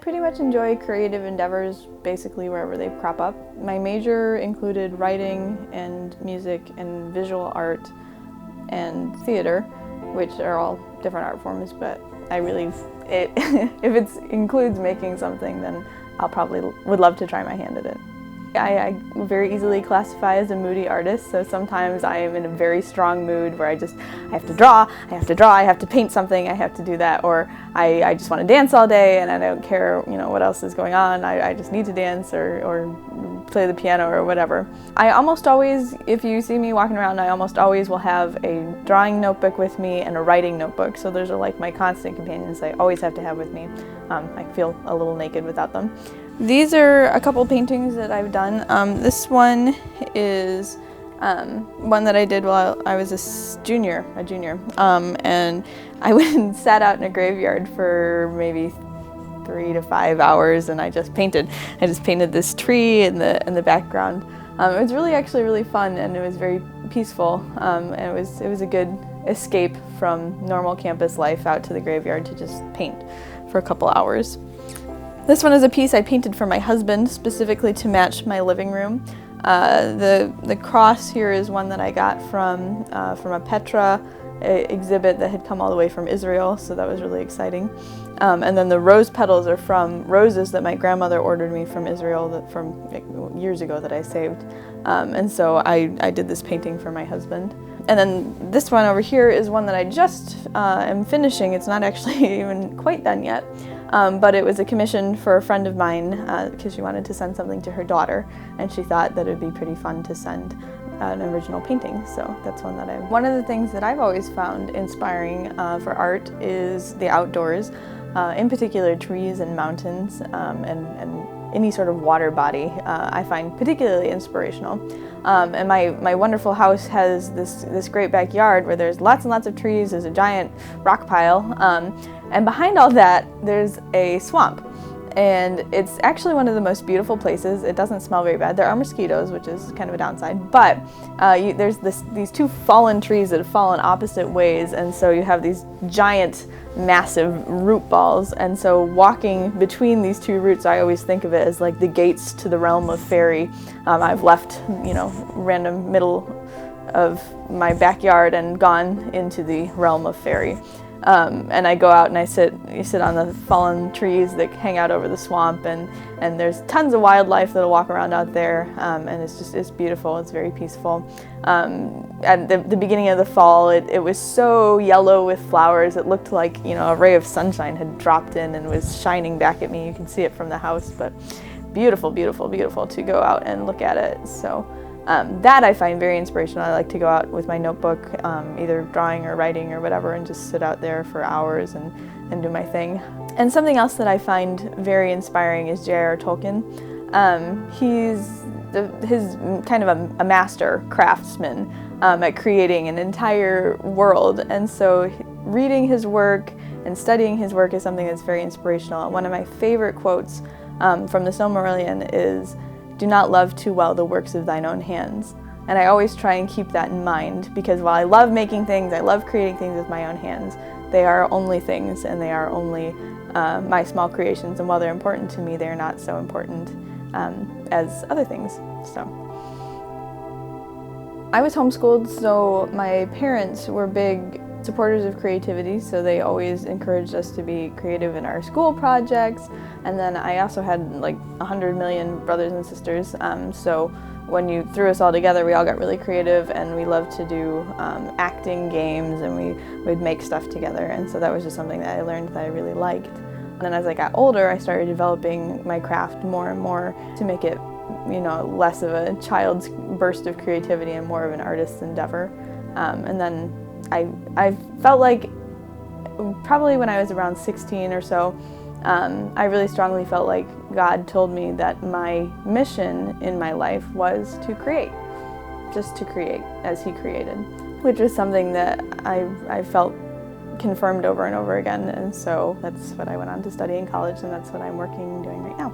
Pretty much enjoy creative endeavors basically wherever they crop up. My major included writing and music and visual art and theater, which are all different art forms, but I really, if it includes making something, then I'll probably would love to try my hand at it. I very easily classify as a moody artist, so sometimes I am in a very strong mood where I have to draw, I have to paint something, I have to do that, or I just want to dance all day and I don't care, what else is going on, I just need to dance or play the piano or whatever. I almost always, if you see me walking around, I almost always will have a drawing notebook with me and a writing notebook, so those are like my constant companions I always have to have with me. I feel a little naked without them. These are a couple paintings that I've done. This one is one that I did while I was a junior, and I went and sat out in a graveyard for maybe 3 to 5 hours, and I just painted. I just painted this tree in the background. It was actually really fun, and it was very peaceful, and it was a good escape from normal campus life out to the graveyard to just paint for a couple hours. This one is a piece I painted for my husband, specifically to match my living room. The cross here is one that I got from a Petra exhibit that had come all the way from Israel, so that was really exciting. And then the rose petals are from roses that my grandmother ordered me from Israel from years ago that I saved. And so I did this painting for my husband. And then this one over here is one that I just am finishing. It's not actually even quite done yet. But it was a commission for a friend of mine because she wanted to send something to her daughter, and she thought that it would be pretty fun to send an original painting, so that's one that One of the things that I've always found inspiring for art is the outdoors, in particular trees and mountains and any sort of water body I find particularly inspirational. And my wonderful house has this great backyard where there's lots and lots of trees, there's a giant rock pile, and behind all that there's a swamp. And it's actually one of the most beautiful places. It doesn't smell very bad. There are mosquitoes, which is kind of a downside, but there's these two fallen trees that have fallen opposite ways, and so you have these giant, massive root balls, and so walking between these two roots, I always think of it as like the gates to the realm of fairy. I've left, random middle of my backyard and gone into the realm of fairy. And I go out and you sit on the fallen trees that hang out over the swamp, and there's tons of wildlife that'll walk around out there, and it's beautiful, it's very peaceful. At the beginning of the fall, it was so yellow with flowers, it looked like, a ray of sunshine had dropped in and was shining back at me. You can see it from the house, but beautiful, beautiful, beautiful to go out and look at it. So that I find very inspirational. I like to go out with my notebook, either drawing or writing or whatever, and just sit out there for hours and do my thing. And something else that I find very inspiring is J.R.R. Tolkien. He's kind of a master craftsman at creating an entire world, and so reading his work and studying his work is something that's very inspirational. One of my favorite quotes from the Silmarillion is, "Do not love too well the works of thine own hands." And I always try and keep that in mind, because while I love making things, I love creating things with my own hands, they are only things, and they are only my small creations, and while they're important to me, they're not so important as other things. So I was homeschooled, so my parents were big supporters of creativity, so they always encouraged us to be creative in our school projects. And then I also had like 100 million brothers and sisters, so when you threw us all together, we all got really creative, and we loved to do acting games, and we'd make stuff together, and so that was just something that I learned that I really liked. And then as I got older, I started developing my craft more and more to make it, less of a child's burst of creativity and more of an artist's endeavor. And then I felt like probably when I was around 16 or so, I really strongly felt like God told me that my mission in my life was to create, just to create as He created, which was something that I felt confirmed over and over again, and so that's what I went on to study in college, and that's what I'm doing right now.